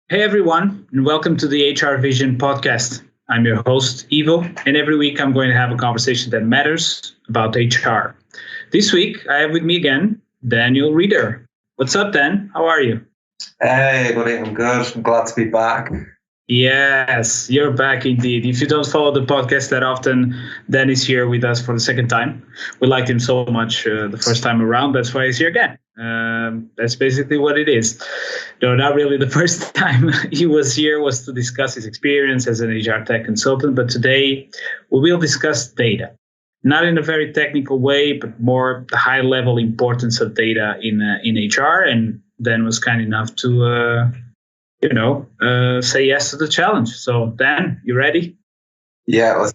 Hey everyone, and welcome to the HR Vision podcast. I'm your host, Ivo, and every week I'm going to have a conversation that matters about HR. This week I have with me again Daniel Reeder. What's up, Dan? How are you? Hey, buddy, I'm good. I'm glad to be back. Yes, you're back indeed. If you don't follow the podcast that often, Dan is here with us for the second time. We liked him so much the first time around. That's why he's here again. That's basically what it is. No, not really. The first time he was here was to discuss his experience as an HR tech consultant. But today we will discuss data, not in a very technical way, but more the high level importance of data in HR. And Dan was kind enough to say yes to the challenge. So, Dan, you ready? Yeah,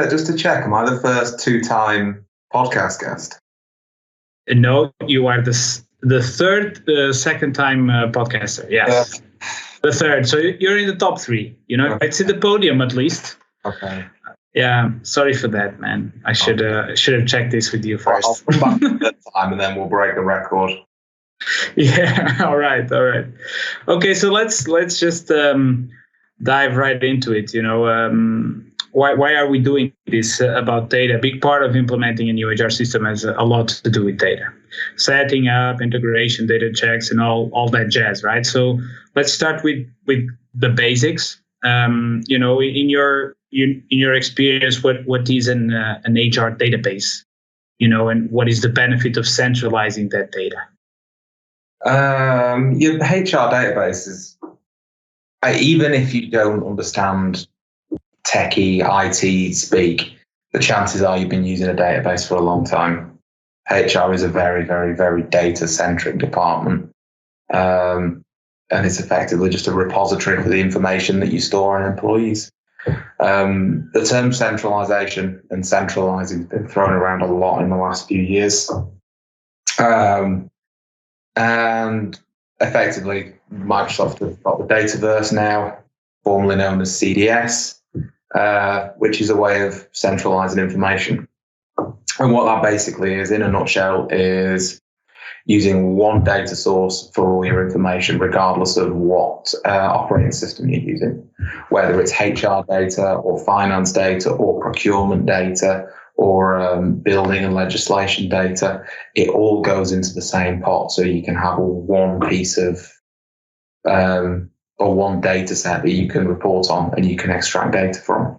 just to check, am I the first two-time podcast guest? No, you are the third, second-time podcaster. Yes, the third. So you're in the top three. Okay. It's in the podium at least. Okay. Yeah, sorry for that, man. I should have checked this with you first. I'll come back the time and then we'll break the record. Yeah. All right. Okay. So let's just dive right into it. Why are we doing this about data? A big part of implementing a new HR system has a lot to do with data, setting up, integration, data checks, and all that jazz, right? So let's start with the basics. In your experience, what is an HR database? And what is the benefit of centralizing that data? Your HR database is, even if you don't understand techie IT speak, the chances are you've been using a database for a long time. HR is a very, very, very data-centric department. And it's effectively just a repository for the information that you store on employees. The term centralization and centralizing has been thrown around a lot in the last few years. And effectively, Microsoft have got the Dataverse now, formerly known as CDS, which is a way of centralizing information. And what that basically is, in a nutshell, is using one data source for all your information, regardless of what operating system you're using, whether it's HR data or finance data or procurement data or building and legislation data. It all goes into the same pot, so you can have one piece of or one data set that you can report on and you can extract data from.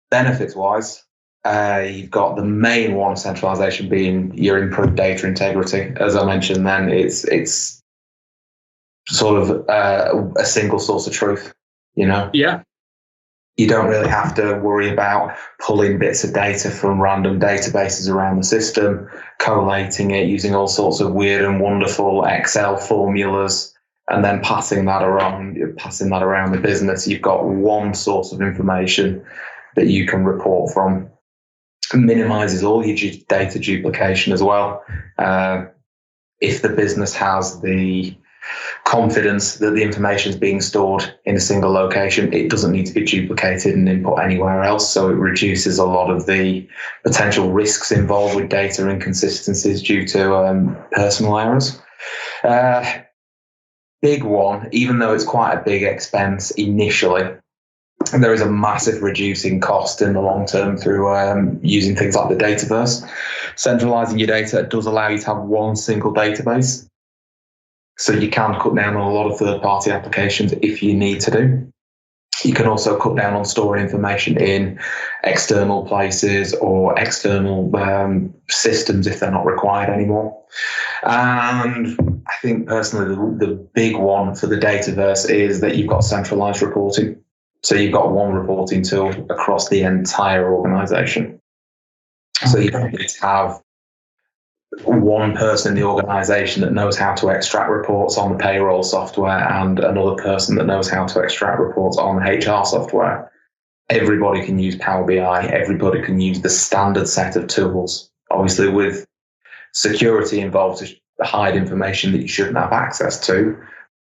Benefits wise, you've got the main one of centralization being your improved data integrity. As I mentioned, then it's sort of a single source of truth. Yeah. You don't really have to worry about pulling bits of data from random databases around the system, collating it using all sorts of weird and wonderful Excel formulas, and then passing that around the business. You've got one source of information that you can report from. It minimizes all your data duplication as well. If the business has the confidence that the information is being stored in a single location, it doesn't need to be duplicated and input anywhere else. So it reduces a lot of the potential risks involved with data inconsistencies due to personal errors. Big one, even though it's quite a big expense initially, there is a massive reducing cost in the long term through using things like the Dataverse. Centralizing your data does allow you to have one single database. So you can cut down on a lot of third-party applications if you need to do. You can also cut down on storing information in external places or external systems if they're not required anymore. And I think personally the big one for the Dataverse is that you've got centralized reporting. So you've got one reporting tool across the entire organization. So you don't need to have one person in the organization that knows how to extract reports on the payroll software and another person that knows how to extract reports on the HR software. Everybody can use Power BI. Everybody can use the standard set of tools. Obviously, with security involved to hide information that you shouldn't have access to,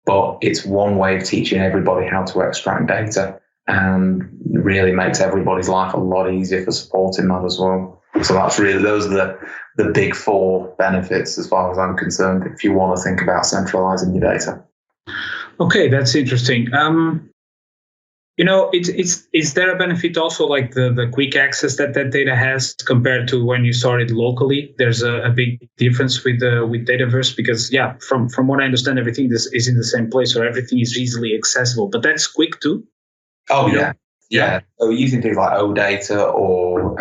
but it's one way of teaching everybody how to extract data. And really makes everybody's life a lot easier for supporting that as well. So that's really, those are the big four benefits as far as I'm concerned, if you want to think about centralizing your data. Okay, that's interesting. Is there a benefit also, like the quick access that data has compared to when you store it locally? There's a big difference with Dataverse because, yeah, from what I understand, everything is in the same place, so everything is easily accessible. But that's quick too. Oh yeah. Yeah. So using things like OData or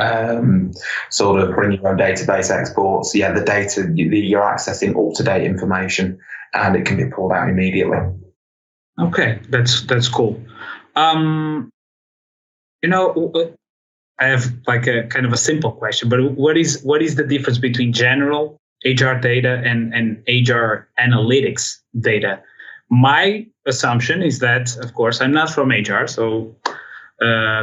sort of bring your own database exports. Yeah, the data you're accessing up-to-date information, and it can be pulled out immediately. Okay, that's cool. I have like a kind of a simple question, but what is the difference between general HR data and HR analytics data? My assumption is that, of course, I'm not from HR, so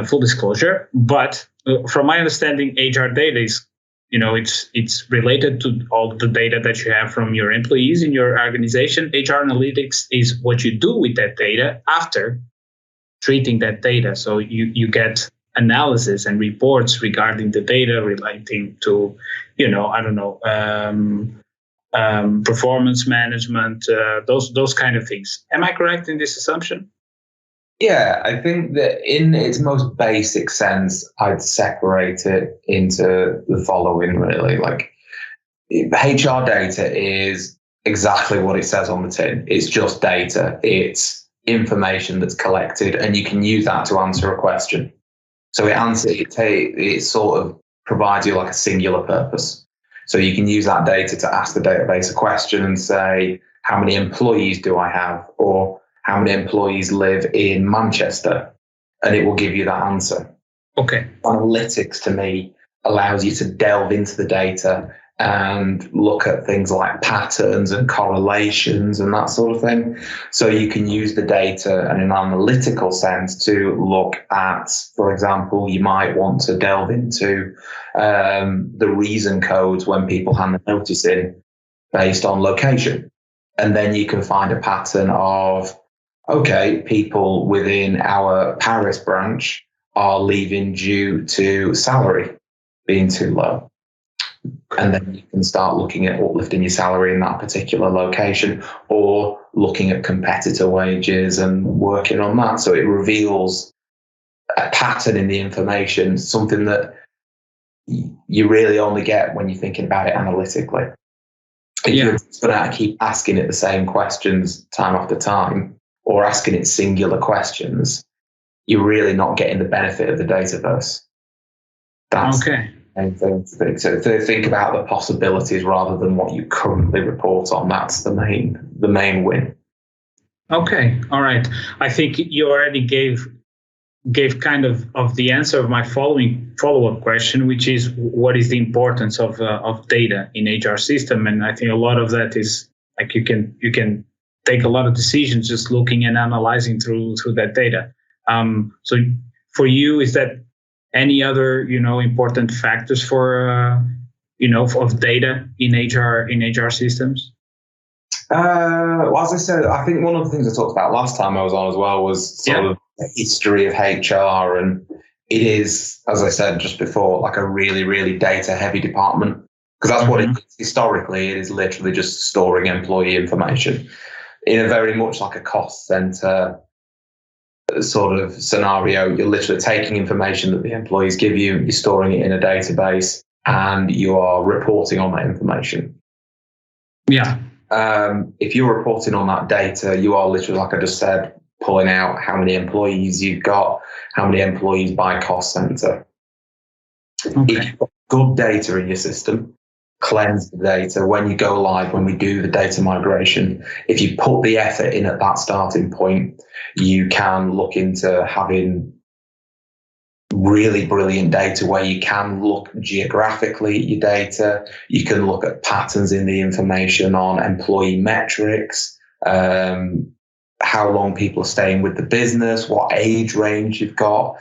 full disclosure, but from my understanding, HR data is, it's related to all the data that you have from your employees in your organization. HR analytics is what you do with that data after treating that data. So you get analysis and reports regarding the data relating to, performance management, those kind of things. Am I correct in this assumption? Yeah, I think that in its most basic sense, I'd separate it into the following, really. Like, HR data is exactly what it says on the tin. It's just data. It's information that's collected, and you can use that to answer a question. So it sort of provides you like a singular purpose. So you can use that data to ask the database a question and say, how many employees do I have? Or how many employees live in Manchester? And it will give you that answer. Okay. Analytics, to me, allows you to delve into the data and look at things like patterns and correlations and that sort of thing. So you can use the data in an analytical sense to look at, for example, you might want to delve into the reason codes when people hand the notice in based on location. And then you can find a pattern of, okay, people within our Paris branch are leaving due to salary being too low. And then you can start looking at uplifting your salary in that particular location, or looking at competitor wages and working on that. So it reveals a pattern in the information, something that you really only get when you're thinking about it analytically. If you're going to keep asking it the same questions time after time, or asking it singular questions, you're really not getting the benefit of the Dataverse. That's okay. And so to think about the possibilities rather than what you currently report on. That's the main win. Okay, all right. I think you already gave kind of the answer of my follow-up question, which is what is the importance of data in HR system? And I think a lot of that is like you can take a lot of decisions just looking and analyzing through that data. So for you, is that any other important factors for of data in HR systems? Well, as I said, I think one of the things I talked about last time I was on as well was sort of the history of HR, and it is, as I said just before, like a really, really data-heavy department, because that's what it is. Historically, it is literally just storing employee information in a very much like a cost center sort of scenario. You're literally taking information that the employees give you, you're storing it in a database, and you are reporting on that information. Yeah. If you're reporting on that data, you are literally, like I just said, pulling out how many employees you've got, how many employees by cost center. Okay. If you've got good data in your system, cleanse the data. When you go live, when we do the data migration, if you put the effort in at that starting point, you can look into having really brilliant data where you can look geographically at your data. You can look at patterns in the information on employee metrics, how long people are staying with the business, what age range you've got,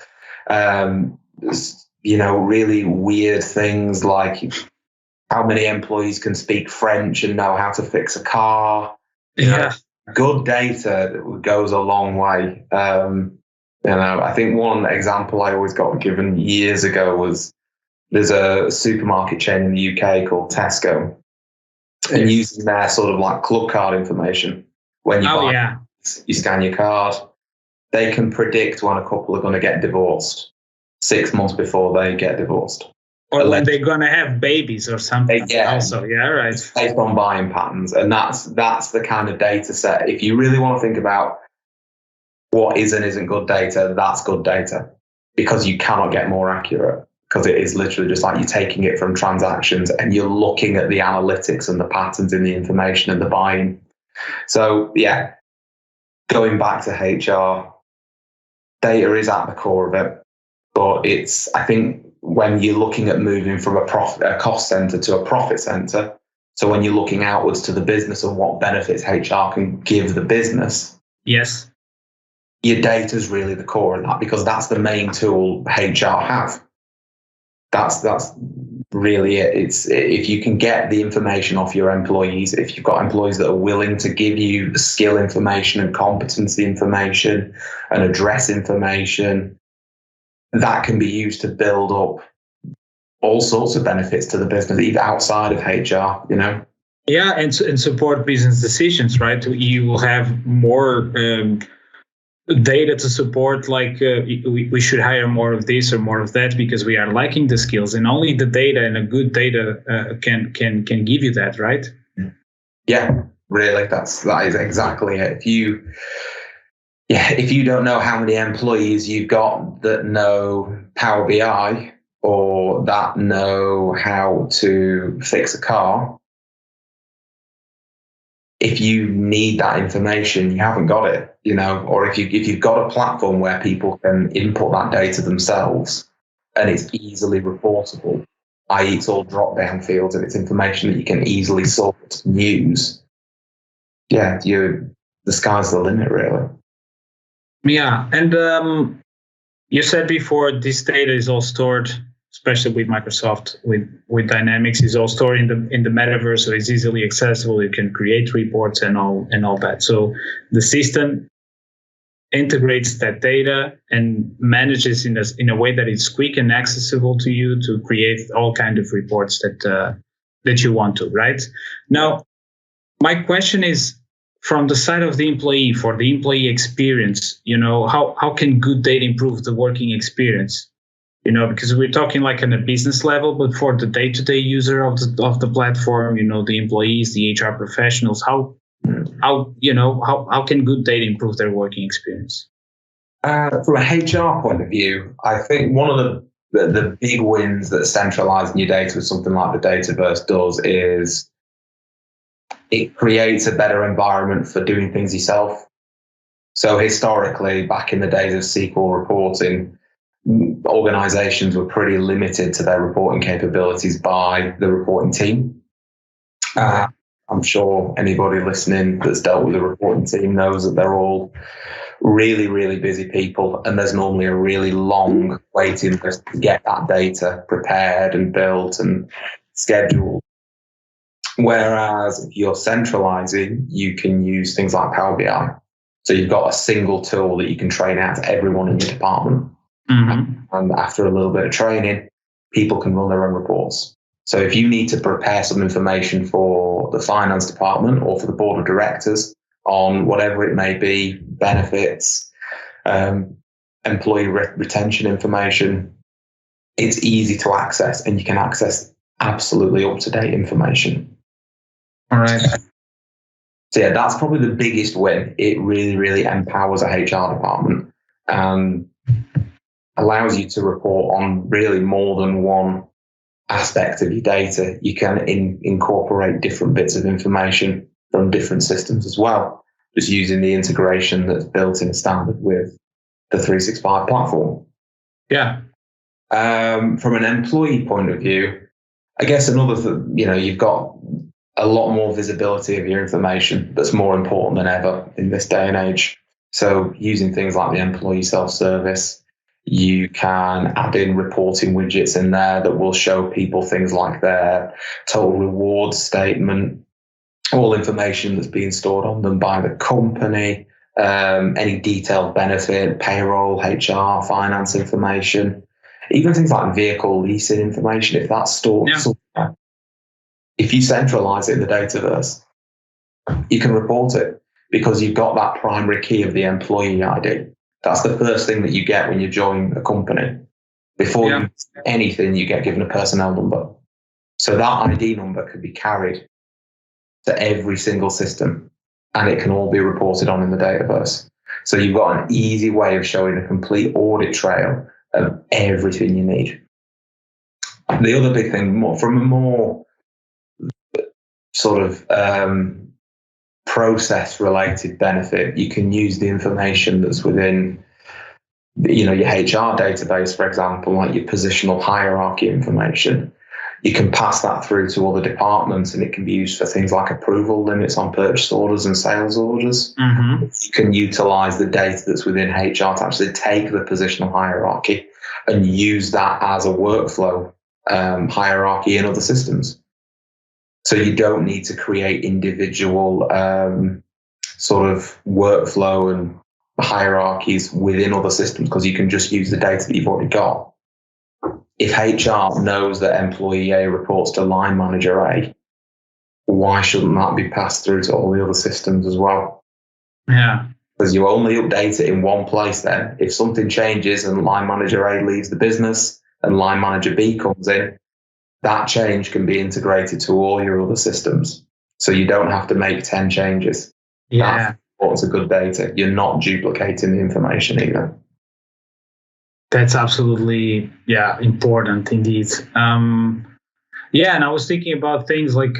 really weird things like how many employees can speak French and know how to fix a car. Yeah. Good data goes a long way. I think one example I always got given years ago was there's a supermarket chain in the UK called Tesco, and using their sort of like club card information, when you you scan your card, they can predict when a couple are going to get divorced 6 months before they get divorced. Or when they're going to have babies or something. Also, right. It's based on buying patterns. And that's the kind of data set. If you really want to think about what is and isn't good data, that's good data, because you cannot get more accurate, because it is literally just like you're taking it from transactions and you're looking at the analytics and the patterns in the information and the buying. So yeah, going back to HR, data is at the core of it, but I think when you're looking at moving from a cost center to a profit center, so when you're looking outwards to the business and what benefits HR can give the business, yes, your data is really the core of that, because that's the main tool HR have. That's really it. It's if you can get the information off your employees, if you've got employees that are willing to give you the skill information and competency information and address information, that can be used to build up all sorts of benefits to the business, even outside of HR, Yeah, and support business decisions, right? You will have more data to support, like we should hire more of this or more of that because we are lacking the skills, and only the data and a good data can give you that, right? Yeah, really, that is exactly it. If you don't know how many employees you've got that know Power BI or that know how to fix a car, if you need that information, you haven't got it, or if you've got a platform where people can input that data themselves and it's easily reportable, i.e. it's all drop-down fields and it's information that you can easily sort and use, the sky's the limit, really. Yeah, and you said before this data is all stored, especially with Microsoft, with Dynamics, is all stored in the metaverse, so it's easily accessible. You can create reports and all that. So the system integrates that data and manages in a way that it's quick and accessible to you to create all kinds of reports that you want to, right? Now, my question is, from the side of the employee, for the employee experience, how can good data improve the working experience? Because we're talking like on a business level, but for the day-to-day user of the platform, the employees, the HR professionals, how can good data improve their working experience? From a HR point of view, I think one of the big wins that centralizing your data with something like the Dataverse does is it creates a better environment for doing things yourself. So historically, back in the days of SQL reporting, organizations were pretty limited to their reporting capabilities by the reporting team. I'm sure anybody listening that's dealt with a reporting team knows that they're all really, really busy people, and there's normally a really long waiting list to get that data prepared and built and scheduled. Whereas if you're centralizing, you can use things like Power BI. So you've got a single tool that you can train out to everyone in your department. Mm-hmm. And after a little bit of training, people can run their own reports. So if you need to prepare some information for the finance department or for the board of directors on whatever it may be, benefits, employee retention information, it's easy to access, and you can access absolutely up-to-date information. All right. So yeah, that's probably the biggest win. It really, really empowers a HR department and allows you to report on really more than one aspect of your data. You can incorporate different bits of information from different systems as well, just using the integration that's built in standard with the 365 platform. Yeah. From an employee point of view, I guess you've got a lot more visibility of your information that's more important than ever in this day and age. So using things like the employee self-service, you can add in reporting widgets in there that will show people things like their total reward statement, all information that's being stored on them by the company, any detailed benefit, payroll, HR, finance information, even things like vehicle leasing information, if that's stored somewhere. If you centralize it in the Dataverse, you can report it because you've got that primary key of the employee ID. That's the first thing that you get when you join a company. Before you do anything, you get given a personnel number. So that ID number could be carried to every single system, and it can all be reported on in the Dataverse. So you've got an easy way of showing a complete audit trail of everything you need. The other big thing, from a more sort of process-related benefit, you can use the information that's within, your HR database, for example, like your positional hierarchy information. You can pass that through to other departments, and it can be used for things like approval limits on purchase orders and sales orders. Mm-hmm. You can utilize the data that's within HR to actually take the positional hierarchy and use that as a workflow hierarchy in other systems. So you don't need to create individual sort of workflow and hierarchies within other systems, because you can just use the data that you've already got. If HR knows that employee A reports to line manager A, why shouldn't that be passed through to all the other systems as well? Yeah. Because you only update it in one place then. If something changes and line manager A leaves the business and line manager B comes in, that change can be integrated to all your other systems. So you don't have to make 10 changes. Yeah. That's a good data. You're not duplicating the information either. That's absolutely, important indeed. And I was thinking about things like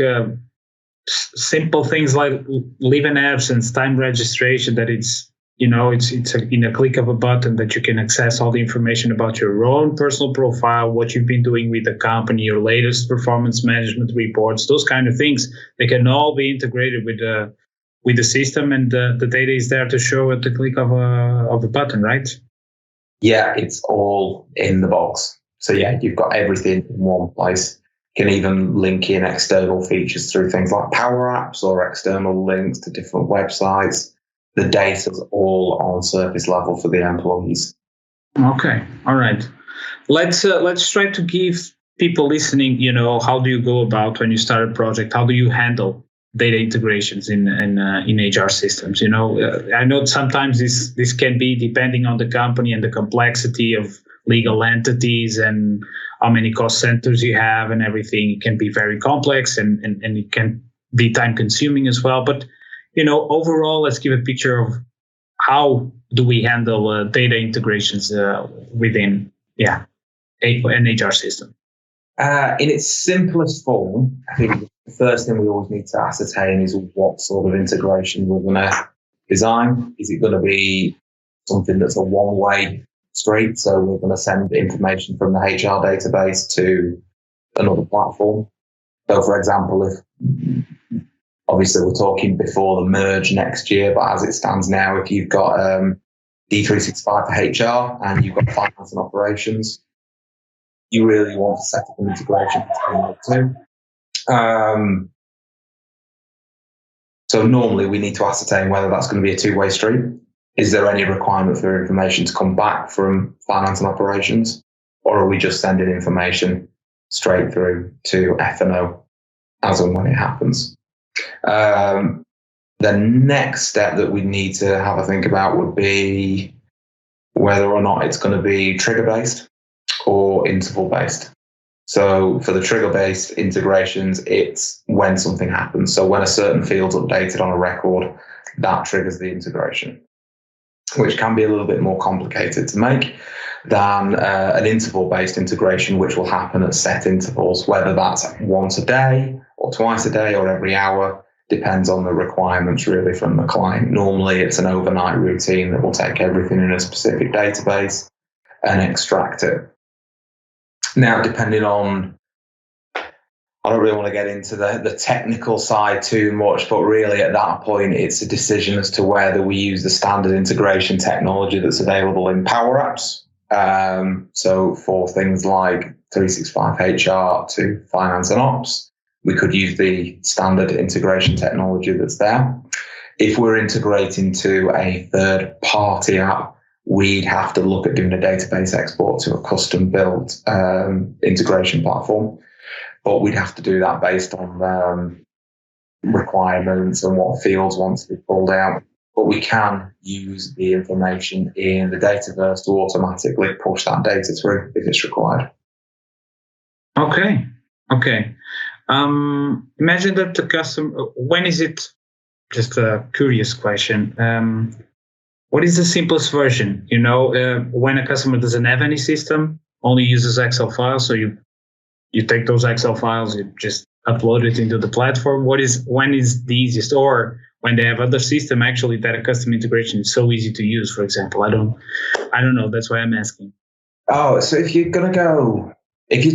simple things like leave-in absence, time registration, that it's in a click of a button that you can access all the information about your own personal profile, what you've been doing with the company, your latest performance management reports, those kind of things. They can all be integrated with the system, and the data is there to show at the click of a button, right? Yeah, it's all in the box. So you've got everything in one place. You can even link in external features through things like Power Apps or external links to different websites. The data's all on surface level for the employees. Okay, all right. Let's try to give people listening, how do you go about when you start a project? How do you handle data integrations in HR systems? I know sometimes this can be, depending on the company and the complexity of legal entities and how many cost centers you have and everything, it can be very complex and it can be time consuming as well. But overall, let's give a picture of how do we handle data integrations within an HR system. In its simplest form, I think the first thing we always need to ascertain is what sort of integration we're going to design. Is it going to be something that's a one-way street? So we're going to send information from the HR database to another platform. So, for example, if obviously we're talking before the merge next year, but as it stands now, if you've got D365 for HR and you've got finance and operations, you really want to set up an integration between the two. So normally we need to ascertain whether that's going to be a two-way street. Is there any requirement for information to come back from finance and operations, or are we just sending information straight through to F&O as and when it happens? The next step that we need to have a think about would be whether or not it's going to be trigger-based or interval-based. So for the trigger-based integrations, it's when something happens. So when a certain field's updated on a record, that triggers the integration, which can be a little bit more complicated to make than an interval-based integration, which will happen at set intervals, whether that's once a day or twice a day or every hour, depends on the requirements really from the client. Normally it's an overnight routine that will take everything in a specific database and extract it. Now, depending on, I don't really want to get into the technical side too much, but really at that point, it's a decision as to whether we use the standard integration technology that's available in Power Apps. So for things like 365 HR to finance and ops, we could use the standard integration technology that's there. if we're integrating to a third-party app, we'd have to look at doing a database export to a custom-built integration platform. But we'd have to do that based on requirements and what fields want to be pulled out. But we can use the information in the Dataverse to automatically push that data through if it's required. Okay. Imagine that the customer, when is it, just a curious question, what is the simplest version? When a customer doesn't have any system, only uses Excel files, so you take those Excel files, you just upload it into the platform. When is the easiest? Or when they have other system, actually, that a custom integration is so easy to use, for example? I don't know. That's why I'm asking. Oh, so if you're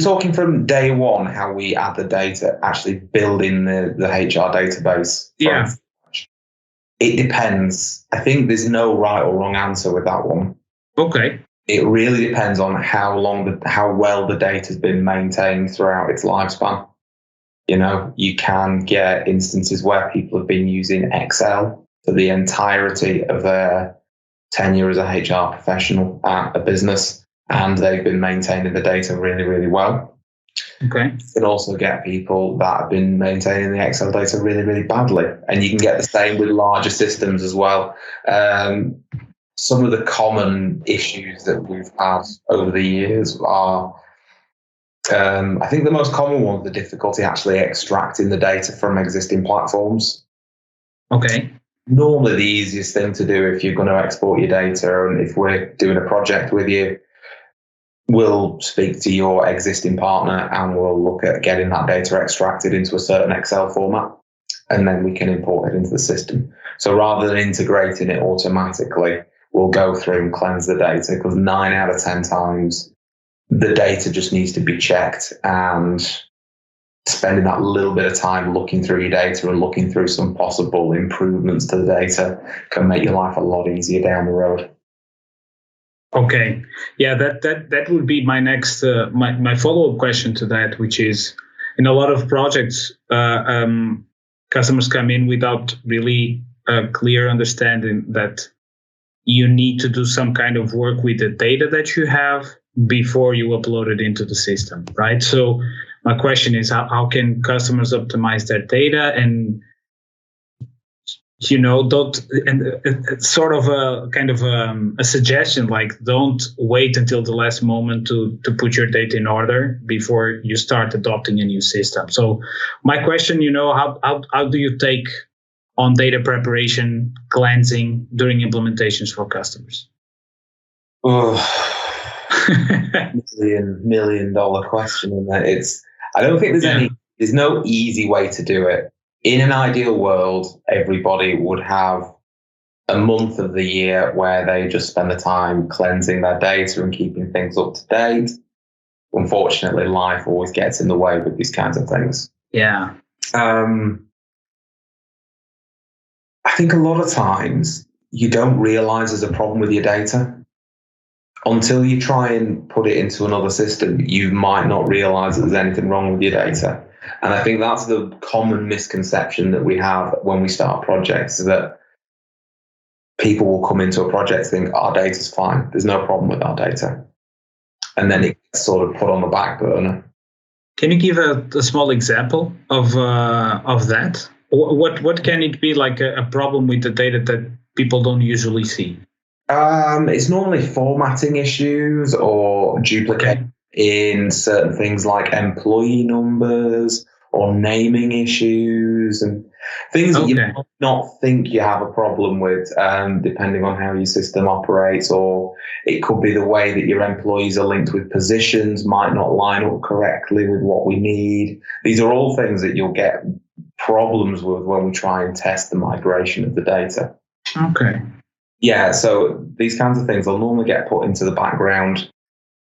talking from day one, how we add the data, actually building the HR database. Yeah. It depends. I think there's no right or wrong answer with that one. Okay. It really depends on how well the data's been maintained throughout its lifespan. You can get instances where people have been using Excel for the entirety of their tenure as a HR professional at a business, and they've been maintaining the data really, really well. Okay. You can also get people that have been maintaining the Excel data really, really badly, and you can get the same with larger systems as well. Some of the common issues that we've had over the years are, I think the most common one, the difficulty actually extracting the data from existing platforms. Okay. Normally the easiest thing to do if you're going to export your data, and if we're doing a project with you, we'll speak to your existing partner and we'll look at getting that data extracted into a certain Excel format, and then we can import it into the system. So rather than integrating it automatically, we'll go through and cleanse the data, because 9 out of 10 times the data just needs to be checked, and spending that little bit of time looking through your data and looking through some possible improvements to the data can make your life a lot easier down the road. Okay. Yeah, that would be my next, my follow-up question to that, which is, in a lot of projects, customers come in without really a clear understanding that you need to do some kind of work with the data that you have before you upload it into the system, right? So my question is, how can customers optimize their data and, sort of a kind of a suggestion, like, don't wait until the last moment to put your data in order before you start adopting a new system. So my question, how do you take on data preparation, cleansing during implementations for customers? Oh, million dollar question. And I don't think there's no easy way to do it. In an ideal world, everybody would have a month of the year where they just spend the time cleansing their data and keeping things up to date. Unfortunately, life always gets in the way with these kinds of things. Yeah. I think a lot of times you don't realize there's a problem with your data. Until you try and put it into another system, you might not realize that there's anything wrong with your data. And I think that's the common misconception that we have when we start projects, is that people will come into a project and think our data's fine, there's no problem with our data. And then it gets sort of put on the back burner. Can you give a small example of that? What can it be, like a problem with the data that people don't usually see? It's normally formatting issues or duplicate in certain things like employee numbers or naming issues and things that you might not think you have a problem with, depending on how your system operates. Or it could be the way that your employees are linked with positions might not line up correctly with what we need. These are all things that you'll get problems with when we try and test the migration of the data. Okay. Yeah, so these kinds of things will normally get put into the background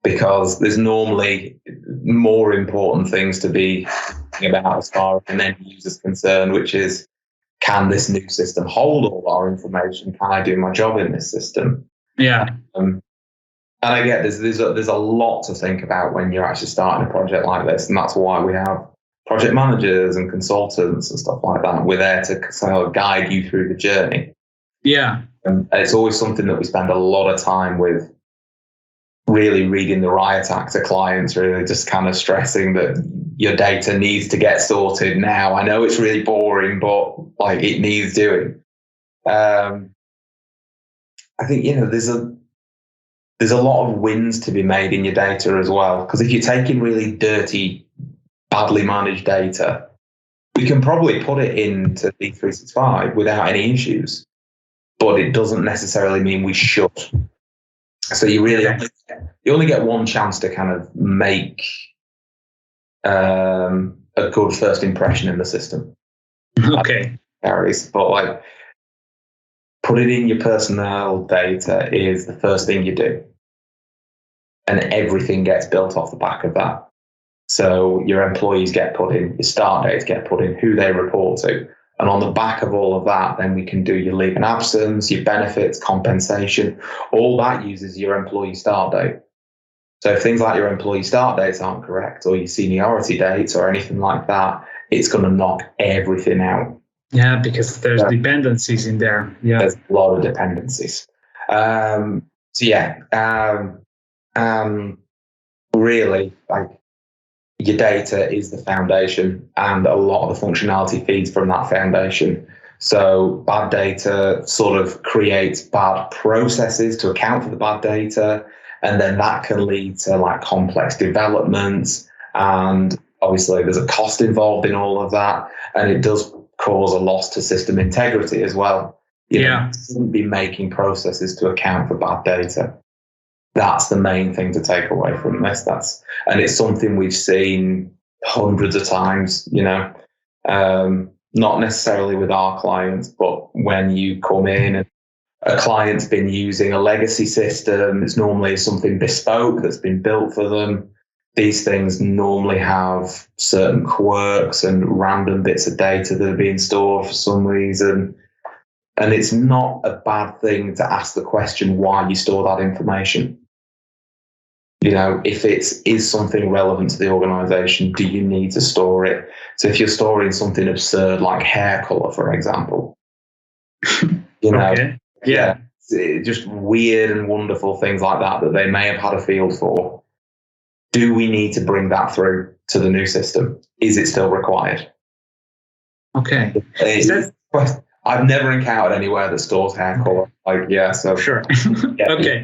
because there's normally more important things to be thinking about as far as an end user's concerned, which is, can this new system hold all our information? Can I do my job in this system? Yeah. And I get there's a lot to think about when you're actually starting a project like this, and that's why we have project managers and consultants and stuff like that. We're there to sort of guide you through the journey. Yeah. And it's always something that we spend a lot of time with, really reading the riot act to clients, really just kind of stressing that your data needs to get sorted now. I know it's really boring, but like it needs doing. I think, there's a lot of wins to be made in your data as well. Because if you're taking really dirty, badly managed data, we can probably put it into D365 without any issues, but it doesn't necessarily mean we should. So you only get one chance to kind of make a good first impression in the system. Okay. But like, put it in your personnel data is the first thing you do, and everything gets built off the back of that. So your employees get put in, your start dates get put in, who they report to. And on the back of all of that, then we can do your leave and absence, your benefits, compensation. All that uses your employee start date. So if things like your employee start dates aren't correct, or your seniority dates or anything like that, it's going to knock everything out. Yeah, because there's dependencies in there. Yeah, there's a lot of dependencies. Really, like, your data is the foundation, and a lot of the functionality feeds from that foundation. So bad data sort of creates bad processes to account for the bad data, and then that can lead to like complex developments, and obviously there's a cost involved in all of that, and it does cause a loss to system integrity as well. You shouldn't be making processes to account for bad data. That's the main thing to take away from this. And it's something we've seen hundreds of times, not necessarily with our clients, but when you come in and a client's been using a legacy system, it's normally something bespoke that's been built for them. These things normally have certain quirks and random bits of data that are being stored for some reason. And it's not a bad thing to ask the question why you store that information. If it is something relevant to the organization, do you need to store it? So if you're storing something absurd like hair color, for example, okay. Yeah, just weird and wonderful things like that they may have had a field for. Do we need to bring that through to the new system? Is it still required? Okay. I've never encountered anywhere that stores hair color. Sure. Yeah, okay.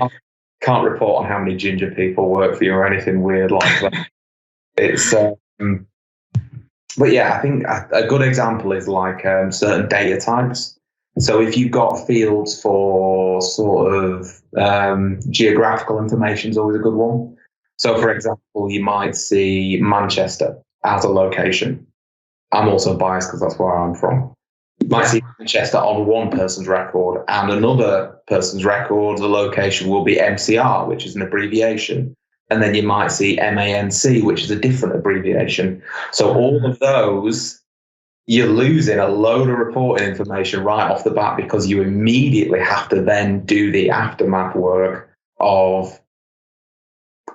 Can't report on how many ginger people work for you or anything weird like that. It's, but yeah, I think a good example is like certain data types. So if you've got fields for sort of geographical information is always a good one. So for example, you might see Manchester as a location. I'm also biased because that's where I'm from. You might see Manchester on one person's record, and another person's record, the location will be MCR, which is an abbreviation. And then you might see MANC, which is a different abbreviation. So all of those, you're losing a load of reporting information right off the bat, because you immediately have to then do the aftermath work of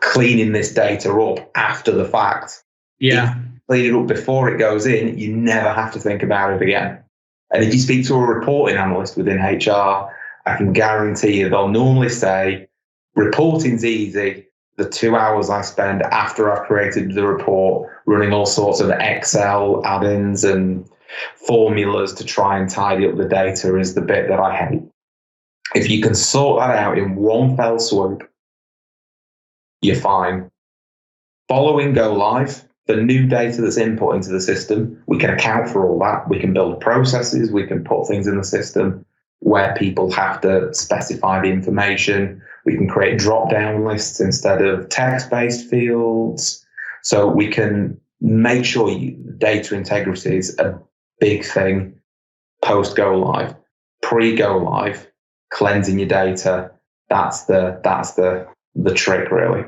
cleaning this data up after the fact. Yeah. If you clean it up before it goes in, you never have to think about it again. And if you speak to a reporting analyst within HR, I can guarantee you they'll normally say, reporting's easy. The 2 hours I spend after I've created the report running all sorts of Excel add-ins and formulas to try and tidy up the data is the bit that I hate. If you can sort that out in one fell swoop, you're fine. Following go live, the new data that's input into the system, we can account for all that. We can build processes. We can put things in the system where people have to specify the information. We can create drop-down lists instead of text-based fields. So we can make sure data integrity is a big thing post-go live. Pre-go live, cleansing your data, that's the trick, really.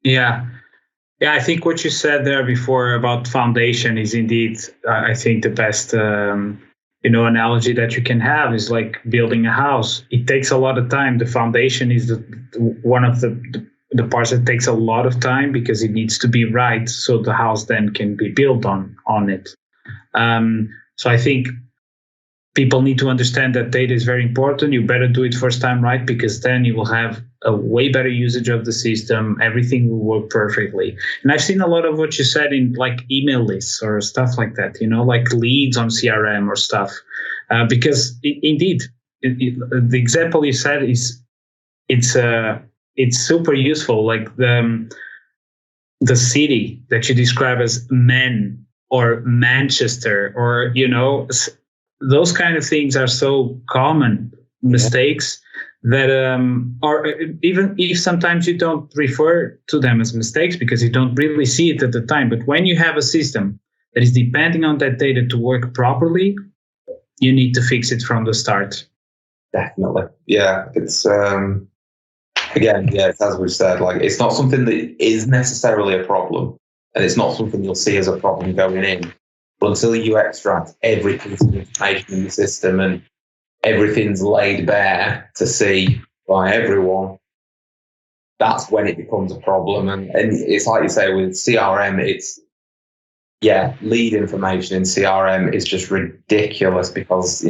Yeah. Yeah, I think what you said there before about foundation is indeed, I think, the best, analogy that you can have is like building a house. It takes a lot of time. The foundation is one of the the parts that takes a lot of time because it needs to be right, so the house then can be built on it. So I think people need to understand that data is very important. You better do it first time right, because then you will have a way better usage of the system. Everything will work perfectly. And I've seen a lot of what you said in like email lists or stuff like that, like leads on CRM or stuff. Because indeed, the example you said it's super useful. Like the city that you describe as Men or Manchester, or those kind of things are so common mistakes that or even if sometimes you don't refer to them as mistakes because you don't really see it at the time. But when you have a system that is depending on that data to work properly, you need to fix it from the start. Definitely. Yeah. It's again, it's as we've said, like it's not something that is necessarily a problem, and it's not something you'll see as a problem going in. But until you extract every piece of information in the system and everything's laid bare to see by everyone, that's when it becomes a problem. And it's like you say with CRM, lead information in CRM is just ridiculous because,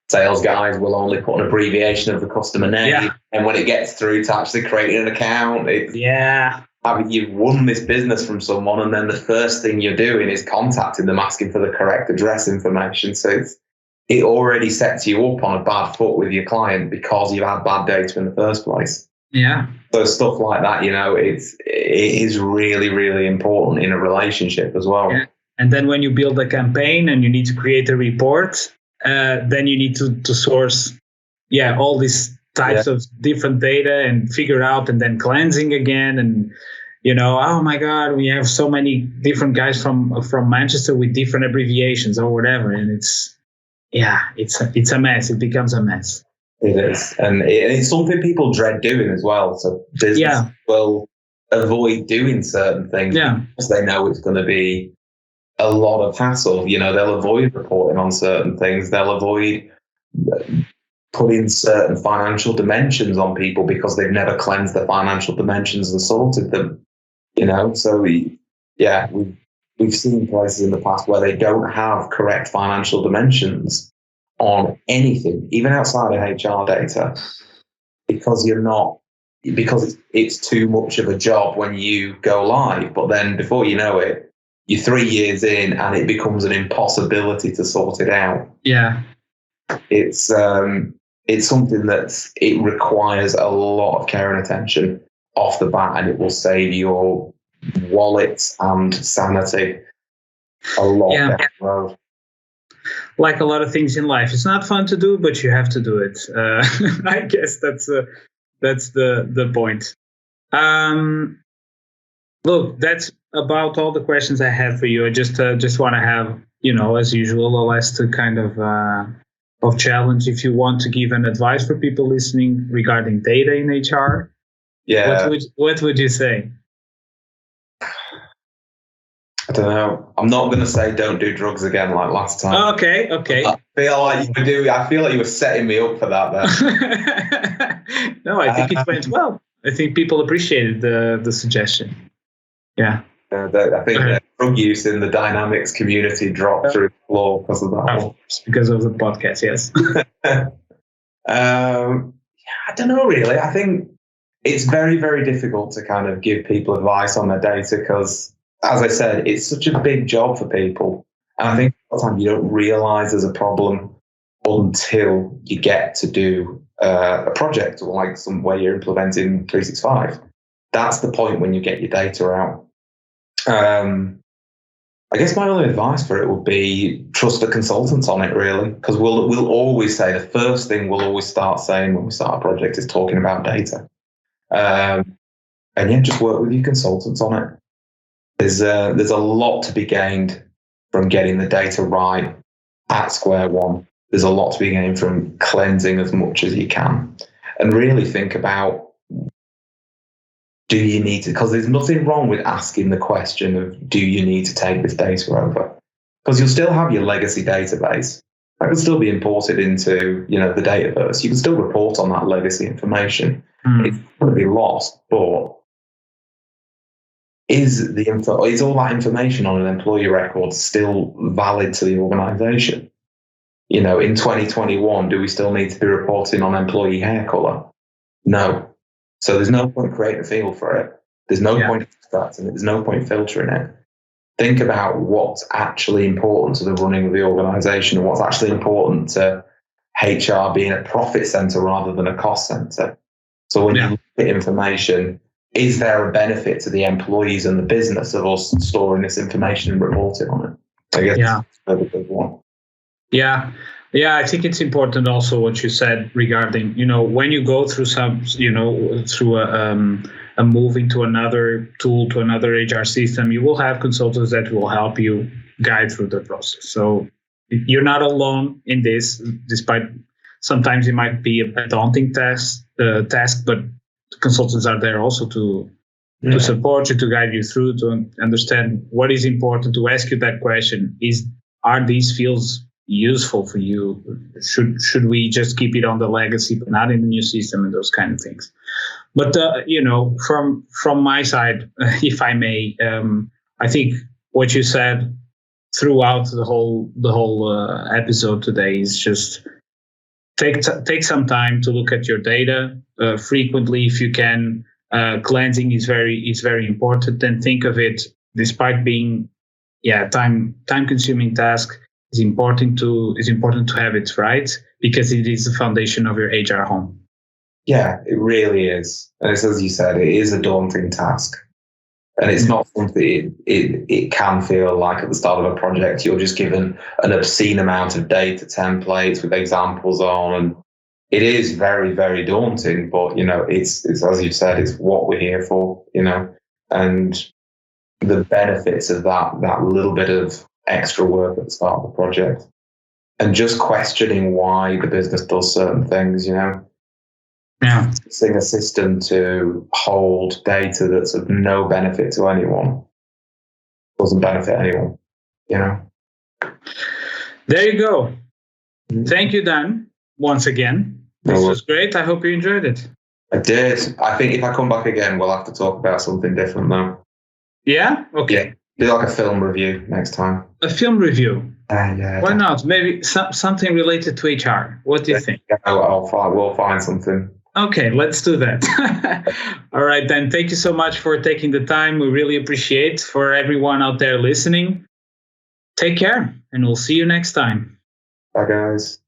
sales guys will only put an abbreviation of the customer name. Yeah. And when it gets through to actually creating an account, you've won this business from someone, and then the first thing you're doing is contacting them asking for the correct address information. So it already sets you up on a bad foot with your client because you had bad data in the first place. Yeah. So stuff like that, it is really, really important in a relationship as well. Yeah. And then when you build a campaign and you need to create a report, then you need to source, all these types of different data and figure out, and then cleansing again. And, oh my God, we have so many different guys from Manchester with different abbreviations or whatever. And it's a mess. It becomes a mess. It is. And it's something people dread doing as well. So business will avoid doing certain things because they know it's going to be a lot of hassle. They'll avoid reporting on certain things. They'll avoid putting certain financial dimensions on people because they've never cleansed the financial dimensions and sorted them. So we've seen places in the past where they don't have correct financial dimensions on anything, even outside of HR data, because it's too much of a job when you go live. But then before you know it, you're 3 years in and it becomes an impossibility to sort it out. Yeah. It's something it requires a lot of care and attention off the bat, and it will save your wallet and sanity a lot down the road. Like a lot of things in life, it's not fun to do, but you have to do it. I guess that's the point. Look, that's about all the questions I have for you. I just want to have, as usual, a last kind of challenge. If you want to give an advice for people listening regarding data in HR, what would you say? I don't know. I'm not going to say don't do drugs again like last time. Oh, okay. I feel like you were setting me up for that there. No, I think it went well. I think people appreciated the suggestion. Yeah. I think the drug use in the Dynamics community dropped through the floor because of that. Because of the podcast, yes. I don't know, really. I think it's very, very difficult to kind of give people advice on their data because, as I said, it's such a big job for people. And I think a lot of times you don't realize there's a problem until you get to do a project or like where you're implementing 365. That's the point when you get your data out. I guess my only advice for it would be trust the consultants on it, really, because we'll always say the first thing we'll always start saying when we start a project is talking about data. And just work with your consultants on it. There's a lot to be gained from getting the data right at square one. There's a lot to be gained from cleansing as much as you can, and really think about, do you need to, because there's nothing wrong with asking the question of, do you need to take this data over? Because you'll still have your legacy database. That can still be imported into, the Dataverse. You can still report on that legacy information. It's going to be lost, but is all that information on an employee record still valid to the organization? In 2021, do we still need to be reporting on employee hair color? No. So there's no point creating a field for it. There's no point extracting it. There's no point filtering it. Think about what's actually important to the running of the organization and what's actually important to HR being a profit center rather than a cost center. So when you look at information, is there a benefit to the employees and the business of us storing this information and reporting on it? I guess that's a big one. Yeah. Yeah, I think it's important also what you said regarding, when you go through through a move into another tool, to another HR system, you will have consultants that will help you guide through the process. So you're not alone in this, despite sometimes it might be a daunting task, but consultants are there also to support you, to guide you through, to understand what is important, to ask you that question. Are these fields useful for you? Should we just keep it on the legacy but not in the new system, and those kind of things? But from my side, if I may, I think what you said throughout the whole episode today is just take some time to look at your data frequently if you can. Cleansing is very important, and think of it, despite being time consuming task, is important to have it right, because it is the foundation of your HR home. Yeah, it really is. And it's, as you said, it is a daunting task. And it's not something it can feel like at the start of a project you're just given an obscene amount of data templates with examples on. And it is very, very daunting, but it's as you said, it's what we're here for, and the benefits of that little bit of extra work at the start of the project, and just questioning why the business does certain things, Using a system to hold data that's of no benefit to anyone doesn't benefit anyone, There you go. Thank you, Dan, once again. This was great. I hope you enjoyed it. I did. I think if I come back again, we'll have to talk about something different though. Yeah? Okay. Yeah. Do like a film review next time. A film review? Yeah. Why not? Maybe something related to HR. What do you think? We'll find something. Okay, let's do that. All right, then. Thank you so much for taking the time. We really appreciate. For everyone out there listening, take care, and we'll see you next time. Bye, guys.